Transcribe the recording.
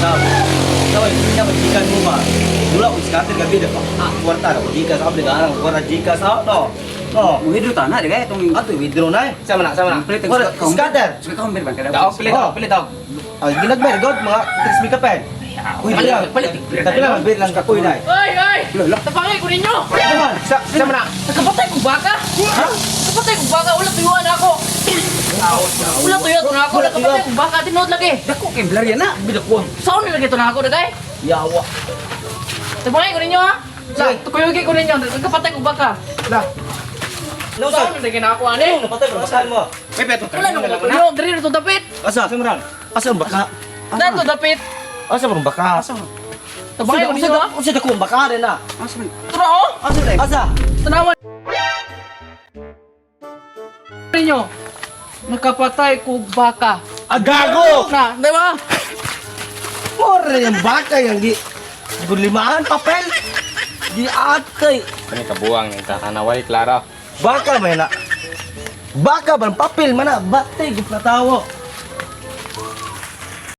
Sabi, siya majikan mo ba? Dula ko iskater gabi dapat kwarta na jika sa obligaran kwarta jika sa no. No, Withdraw ta na di kaya itong ato withdraw na. Sama na, sama na. Pelit Iskater. Suka ka ba kada? Daog pilit daog. Ay ginagmer god mga crispy ka pen. Uy, palit. Tapi lang bir lang kakoy na. Ay! Tapangay ko ninyo! Naman, sama na. Nakapatay kong baka! Ha? Nakapatay kong baka! Wala tuyuan ako! Wala tuyuan na ako! Nakapatay kong baka! Tinood lagi! Dako kay blur yan na. Bidakon. Saan nilagay ito na ako, dagay? Yawa. Tapangay ko ninyo, ha? Sige. Tukuyugi ko ninyo! Nakapatay kong baka! Lah. Saan nilagay na ako, ani? Napatay ko basahan mo. Pepe to. Wala nung ako ninyo! Dari na ito dapit! Asa? Samran. Asa ang baka? Na ito dapit! Asa bang baka? Tapangay ko ninyo, ha? Asa dako ang baka rin na. Asa man? Tara, oh! Asa? Tanawan ninyo! Nakapatay kong baka! Agago! Na, di ba? Mora yung baka yung di limaan papel. Di atay. Kani kabuang ni kahanaway klaro. Baka may na. Baka ba papel mana batay gid na tawo.